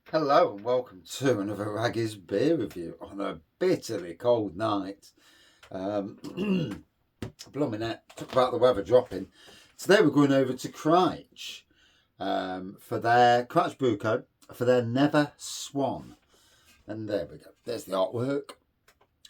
Hello and welcome to another Raggy's beer review on a bitterly cold night. Blooming it, talk about the weather dropping. Today we're going over to Crich for their Crich Brew Co for their Nether Swan. And there we go. There's the artwork.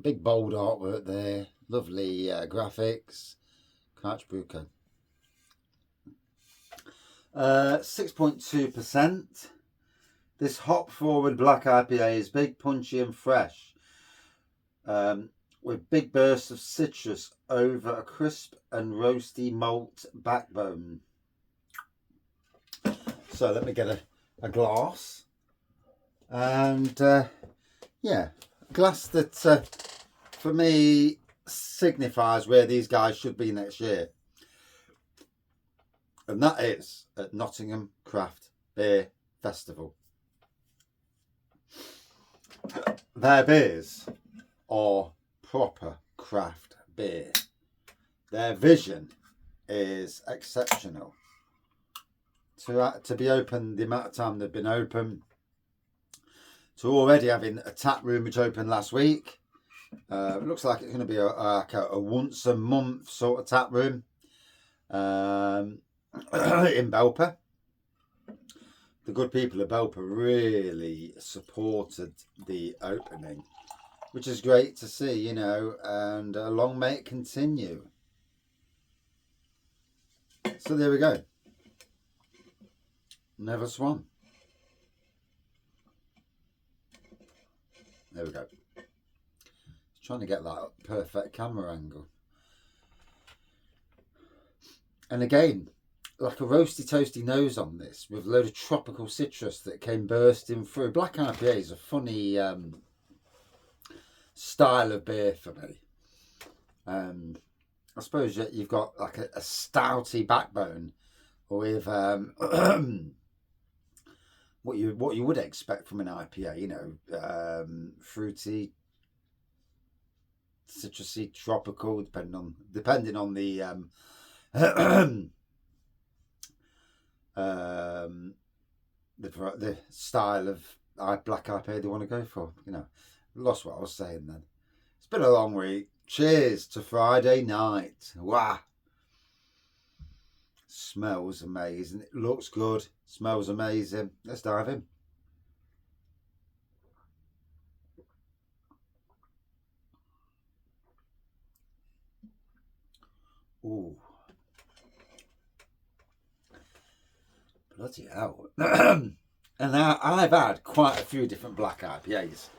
Big bold artwork there. Lovely graphics. Crich Brew Co. 6.2%. This hop-forward black IPA is big, punchy and fresh, with big bursts of citrus over a crisp and roasty malt backbone. So let me get a glass. And yeah, a glass that for me signifies where these guys should be next year. And that is at Nottingham Craft Beer Festival. Their beers are proper craft beer. Their vision is exceptional. To be open the amount of time they've been open, to already having a tap room which opened last week. It looks like it's going to be a once a month sort of tap room in Belper. The good people of Belper really supported the opening, which is great to see, you know, and long may it continue. So there we go. Nether Swan. There we go. Trying to get that perfect camera angle. And again, like a roasty toasty nose on this with a load of tropical citrus that came bursting through. Black IPA is a funny style of beer for me. I suppose you've got like a stouty backbone with what you would expect from an IPA, you know, fruity, citrusy, tropical, depending on the the style of black IPA they want to go for. You know, lost what I was saying then. It's been a long week. Cheers to Friday night. Wow. Smells amazing. It looks good. Smells amazing. Let's dive in. Ooh. Bloody hell. And now I've had quite a few different black IPAs.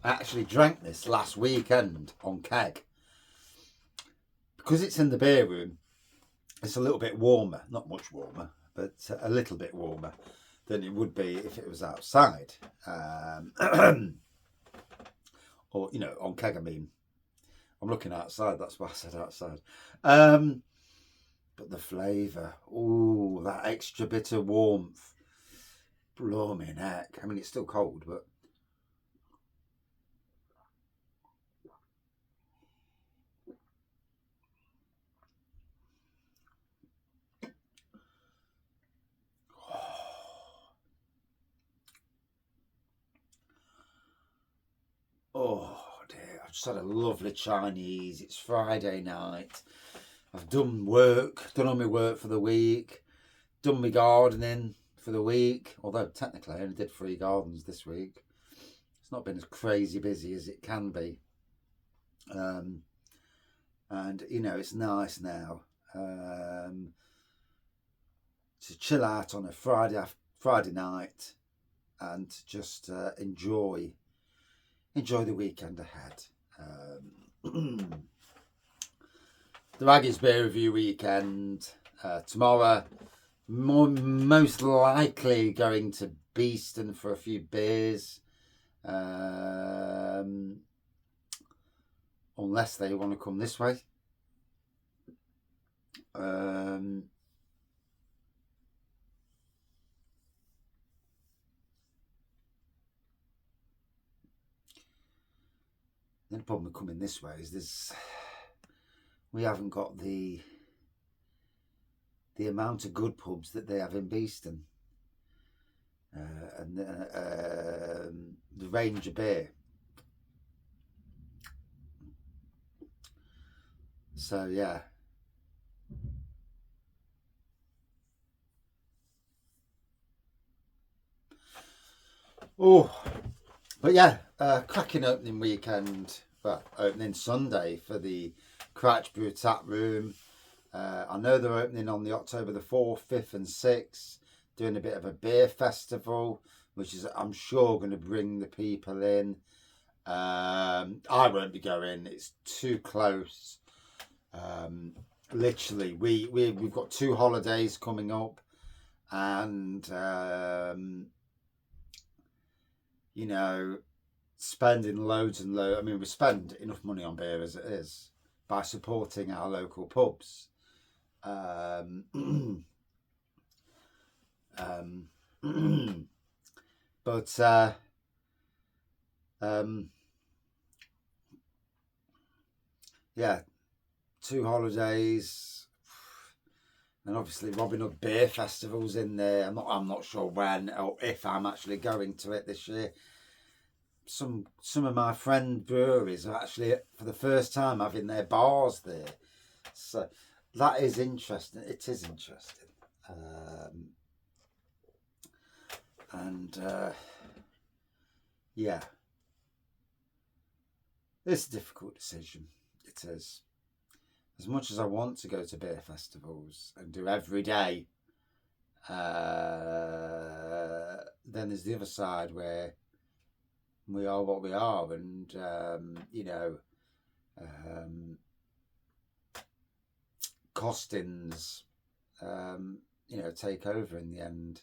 I actually drank this last weekend on keg. Because it's in the beer room, it's a little bit warmer. Not much warmer, but a little bit warmer than it would be if it was outside. Or, you know, on keg, I mean. I'm looking outside, that's why I said outside. But the flavour, ooh, that extra bit of warmth. Blooming heck. I mean, it's still cold, but oh dear, I've just had a lovely Chinese. It's Friday night. I've done all my work for the week, done my gardening for the week, although technically I only did 3 gardens this week. It's not been as crazy busy as it can be. And, you know, it's nice now to chill out on a Friday night and just enjoy the weekend ahead. The Raggy's Beer Review weekend tomorrow. Most likely going to Beeston for a few beers. Unless they want to come this way. The problem with coming this way is we haven't got the amount of good pubs that they have in Beeston. and the Ranger beer. So yeah. Oh, but yeah, cracking opening weekend. Well, opening Sunday for the Crich Brew Tap Room. I know they're opening on the October the 4th, 5th and 6th, doing a bit of a beer festival, which is, I'm sure, going to bring the people in. I won't be going, it's too close. Literally, we've got 2 holidays coming up, and you know, spending loads and loads. I mean, we spend enough money on beer as it is by supporting our local pubs. But yeah, 2 holidays, and obviously Robin Hood Beer Festival's in there. I'm not sure when or if I'm actually going to it this year. Some of my friend breweries are actually, for the first time, having their bars there, so that is interesting. It is interesting, and yeah, it's a difficult decision. It is. As much as I want to go to beer festivals and do every day, then there's the other side where we are what we are, and costings, take over in the end.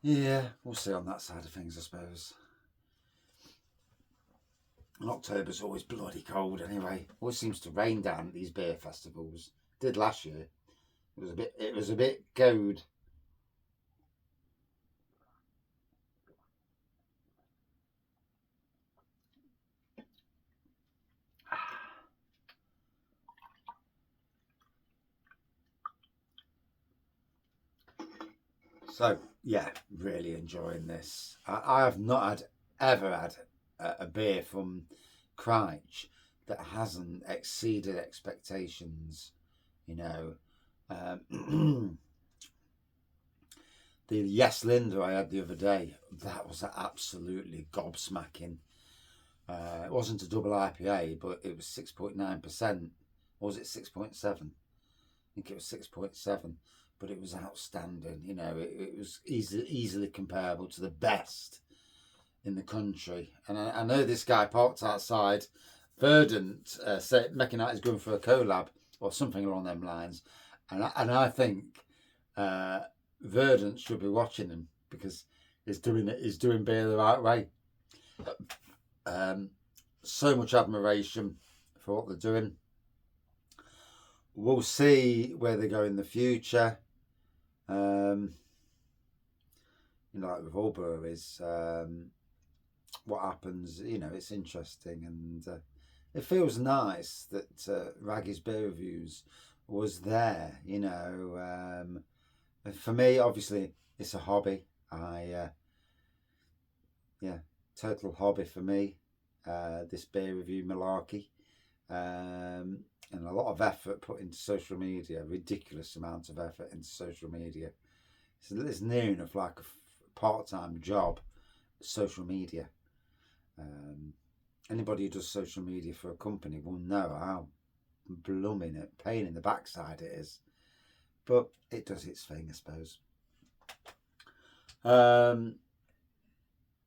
Yeah, we'll see on that side of things, I suppose. And October's always bloody cold anyway. Always seems to rain down at these beer festivals. Did last year. It was a bit goad. So yeah, really enjoying this. I have not ever had a beer from Crich that hasn't exceeded expectations. The Yes Linda I had the other day, that was absolutely gobsmacking. It wasn't a double IPA, but it was 6.9%. Or was it 6.7? I think it was 6.7, but it was outstanding. It was easily comparable to the best in the country. And I know this guy parked outside Verdant, making out he's going for a collab or something along them lines. And I think Verdant should be watching him, because he's doing beer the right way. So much admiration for what they're doing. We'll see where they go in the future. Like with all breweries, what happens, it's interesting, and it feels nice that Raggy's Beer Reviews was there. For me, obviously, it's a hobby. Total hobby for me. This beer review malarkey. And a lot of effort put into social media, ridiculous amount of effort into social media. So it's near enough like a part-time job, social media. Anybody who does social media for a company will know how blooming it, pain in the backside it is. But it does its thing, I suppose.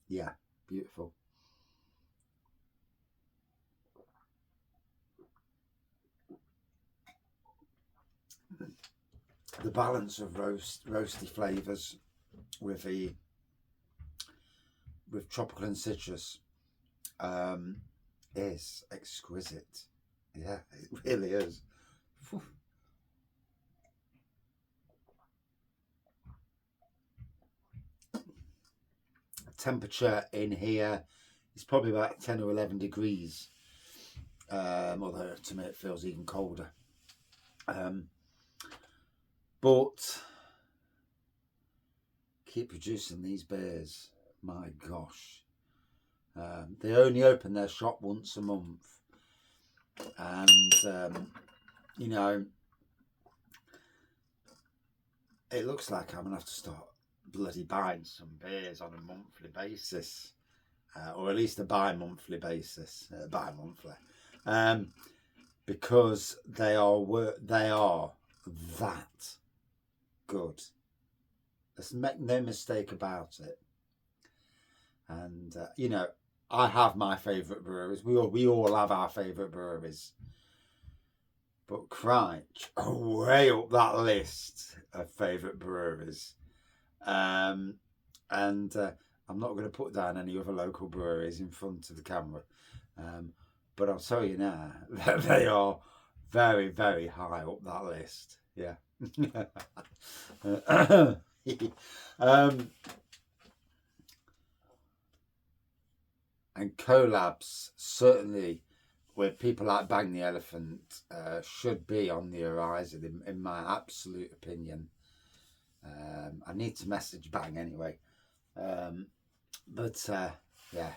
Yeah, beautiful. The balance of roasty flavours with tropical and citrus is exquisite. Yeah, it really is. Whew. Temperature in here is probably about 10 or 11 degrees. although to me it feels even colder. But keep producing these beers, my gosh. They only open their shop once a month, and you know, it looks like I'm gonna have to start bloody buying some beers on a monthly basis, or at least a bi-monthly basis, because they are that good. Let's make no mistake about it. And you know, I have my favourite breweries. We all have our favourite breweries. But Crich are way up that list of favourite breweries. And I'm not going to put down any other local breweries in front of the camera. But I'll tell you now that they are very, very high up that list. Yeah. And collabs, certainly with people like Bang the Elephant, should be on the horizon, in my absolute opinion. I need to message Bang anyway. But yeah,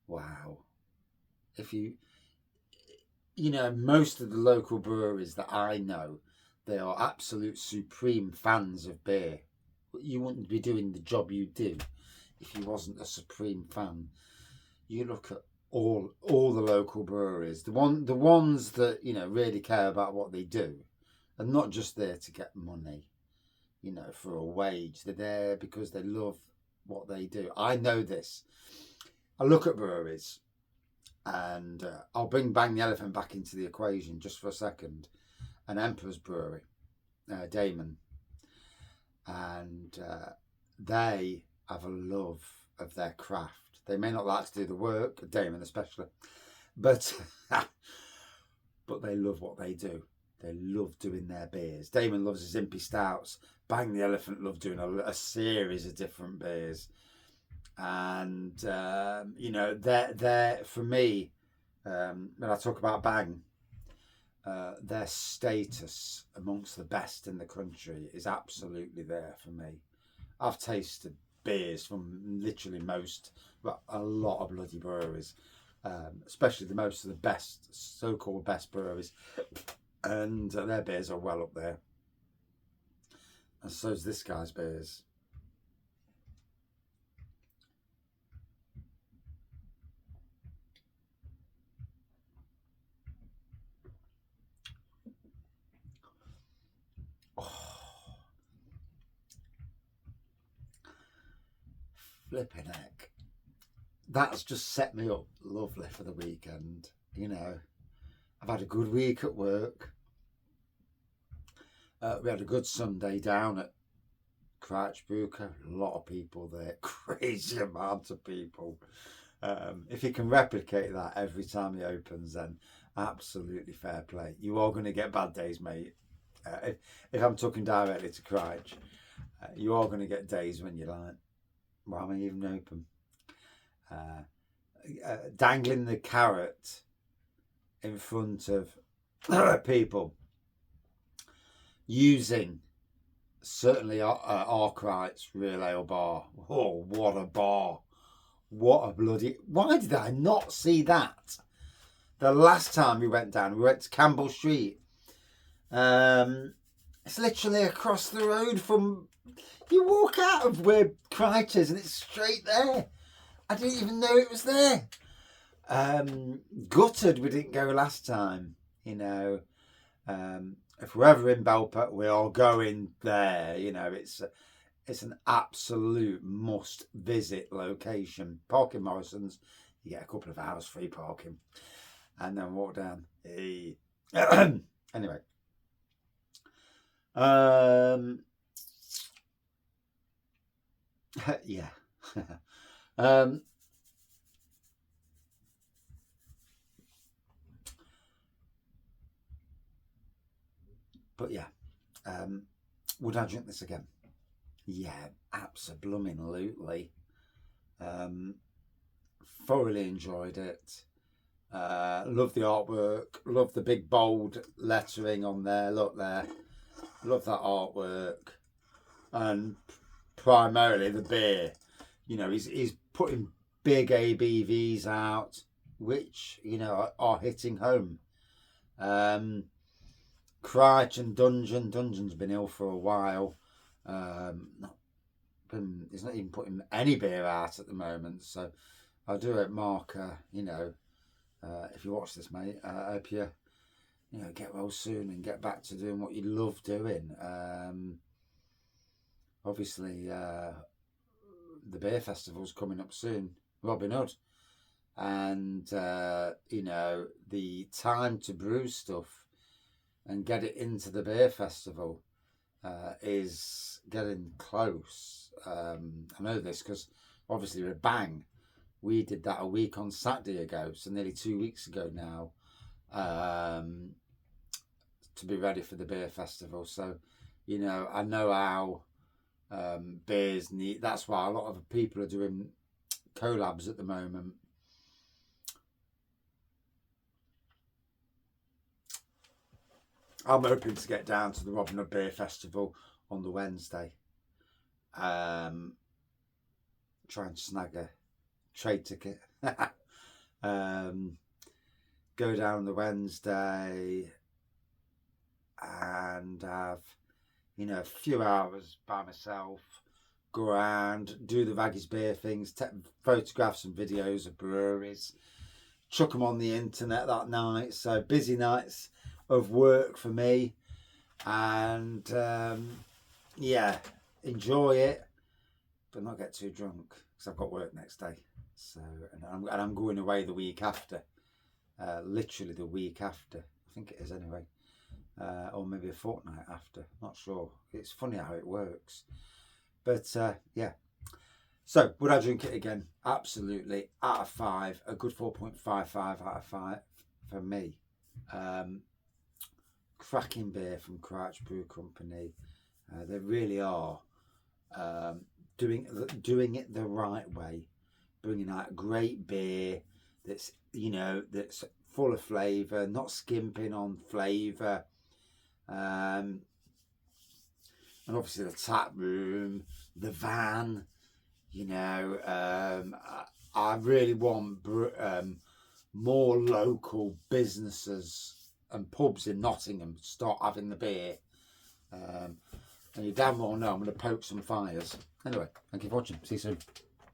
wow. If you know, most of the local breweries that I know, they are absolute supreme fans of beer. You wouldn't be doing the job you do if you wasn't a supreme fan. You look at all the local breweries, the ones that, you know, really care about what they do, and not just there to get money, you know, for a wage. They're there because they love what they do. I know this. I look at breweries, and I'll bring Bang the Elephant back into the equation just for a second. An Emperor's Brewery, Damon, and they have a love of their craft. They may not like to do the work, Damon especially, but but they love what they do. They love doing their beers. Damon loves his Impy Stouts. Bang the Elephant love doing a series of different beers. And, you know, they're for me, when I talk about Bang, their status amongst the best in the country is absolutely there for me. I've tasted beers from literally a lot of bloody breweries, especially most of the best, so-called best breweries, and their beers are well up there, and so's this guy's beers. Oh, flipping heck. That's just set me up lovely for the weekend. You know, I've had a good week at work. We had a good Sunday down at Crich Brew Co. A lot of people there, crazy amount of people. If you can replicate that every time he opens, then absolutely fair play. You are going to get bad days, mate. If I'm talking directly to Crich, you are going to get days when you're like, why am I even open? Dangling the carrot in front of people, using certainly our Crich's Real Ale Bar. Oh, what a bar! What a bloody... Why did I not see that? The last time we went down, we went to Campbell Street. It's literally across the road from... You walk out of where Crich is and it's straight there. I didn't even know it was there. Gutted we didn't go last time, you know. If we're ever in Belper, we are going there. You know, it's an absolute must visit location. Parking Morrison's, you get a couple of hours free parking, and then walk down. Anyway, yeah. But yeah, would I drink this again? Yeah, absolutely. Thoroughly enjoyed it. Love the artwork. Love the big bold lettering on there. Look there. Love that artwork. And primarily the beer. You know, he's putting big ABVs out, which, you know, are hitting home. Crich and Dungeon's been ill for a while. He's not even putting any beer out at the moment. So I do hope Mark, you know, if you watch this, mate, I hope you know, get well soon and get back to doing what you love doing. Obviously, the beer festival's coming up soon, Robin Hood, and you know, the time to brew stuff and get it into the beer festival is getting close. I know this because obviously with Bang, we did that a week on Saturday ago, so nearly 2 weeks ago now, to be ready for the beer festival. So, you know, I know how beers need. That's why a lot of people are doing collabs at the moment. I'm hoping to get down to the Robin Hood Beer Festival on the Wednesday. Try and snag a trade ticket. Go down the Wednesday and have, you know, a few hours by myself, go around, do the Vaggies beer things, take photographs and videos of breweries, chuck them on the internet that night. So busy nights of work for me, and yeah, enjoy it, but not get too drunk because I've got work next day. So and I'm going away the week after, literally the week after, I think it is anyway. Or maybe a fortnight after, not sure. It's funny how it works. But yeah. So, would I drink it again? Absolutely. Out of 5, a good 4.55 out of 5 for me. Cracking beer from Crich Brew Company. They really are doing it the right way. Bringing out great beer that's, you know, that's full of flavour, not skimping on flavour. And obviously the tap room, the van, you know, I really want more local businesses and pubs in Nottingham to start having the beer. And you damn well know I'm going to poke some fires. Anyway, thank you for watching. See you soon.